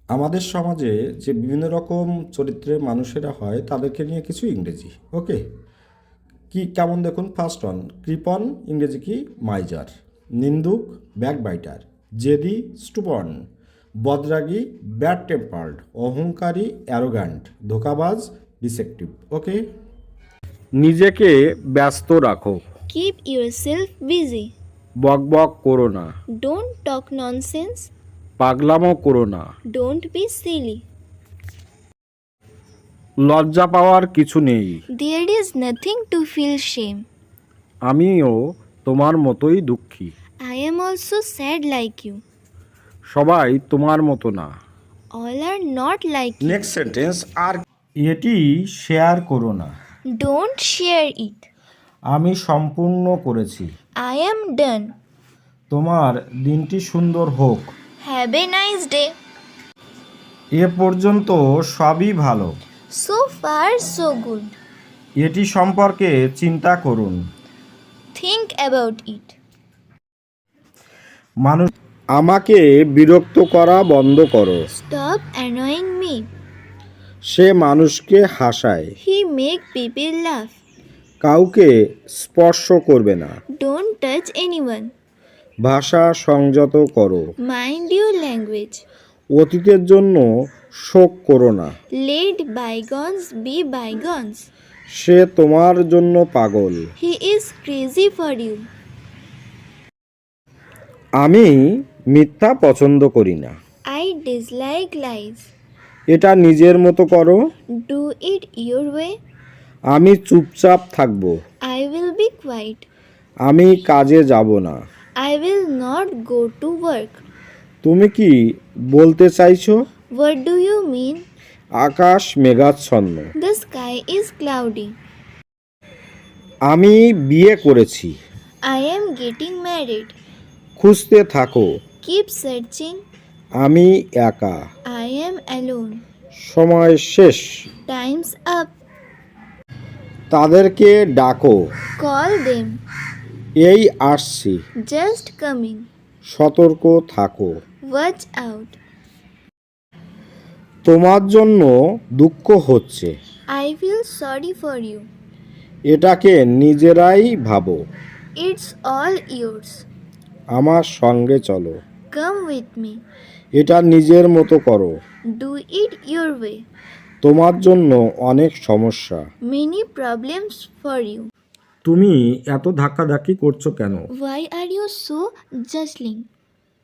আমাদের সমাজে যে বিভিন্ন রকম চরিত্রের মানুষেরা হয় তাদেরকে নিয়ে কিছু ইংরেজি। ওকে, কি কেমন দেখুন। ফার্স্ট ওয়ান, কৃপন, ইংরেজি কি? মাইজার। নিন্দুক, ব্যাকবাইটার। জেদি, স্টুপন। বদরাগী, ব্যাড টেম্পার্ড। অহংকারী, অ্যারোগ্যান্ট। ধোঁকাবাজ, ডিসেপটিভ। ওকে, নিজেকে ব্যস্ত রাখো। Keep yourself busy. বকবক করো না। Don't talk nonsense. পাগলামো করো না। Don't be silly. লজ্জা পাওয়ার কিছু নেই। There is nothing to feel shame. আমিও তোমার মতোই দুঃখী। I am also sad like you. সবাই তোমার মতো না। All are not like you. Next sentence, আর এটি শেয়ার করো না। Don't share it. আমি সম্পূর্ণ করেছি। I am done. তোমার দিনটি সুন্দর হোক। Have a nice day. এ পর্যন্ত সবই ভালো। So far, so good. এটি সম্পর্কে চিন্তা করুন। Think about it. মানুষ আমাকে বিরক্ত করা বন্ধ করো। Stop annoying me. সে মানুষকে হাসায়। He make people laugh. কাউকে স্পর্শ করবে না। Don't touch anyone. ভাষা সংযত করো। Mind your language. অতীতের জন্য শোক করো না। Let bygones be bygones. সে তোমার জন্য পাগল। He is crazy for you. আমি মিথ্যা পছন্দ করি না। I dislike lies. এটা নিজের মতো করো। Do it your way. আমি চুপচাপ থাকব। I will be quiet. আমি কাজে যাব না। I will not go to work. তুমি কি বলতে চাইছো? What do you mean? আকাশ মেঘাচ্ছন্ন। The sky is cloudy. আমি বিয়ে করেছি। I am getting married. খুঁজতে থাকো। Keep searching. আমি একা। I am alone. সময় শেষ। Time's up. তাদেরকে ডাকো। Call them. এই আসছি। Just coming. সতর্ক থাকো। Watch out. তোমার জন্য দুঃখ হচ্ছে। I feel sorry for you. এটাকে নিজেরাই ভাবো। It's all yours. আমার সঙ্গে চলো। Come with me. এটা নিজের মতো করো। Do it your way. তোমার জন্য অনেক সমস্যা। Many problems for you. তুমি এত ধাক্কাধাক্কি করছো কেন? Why are you so jostling?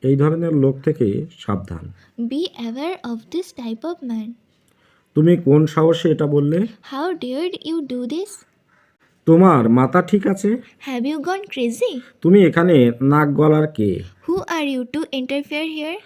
এই ধরনের লোক থেকে সাবধান। Be aware of this type of man. তুমি কোন সাহসে এটা বললে? How dared you do this? তোমার মাথা ঠিক আছে? Have you gone crazy? তুমি এখানে নাক গলার কে? Who are you to interfere here?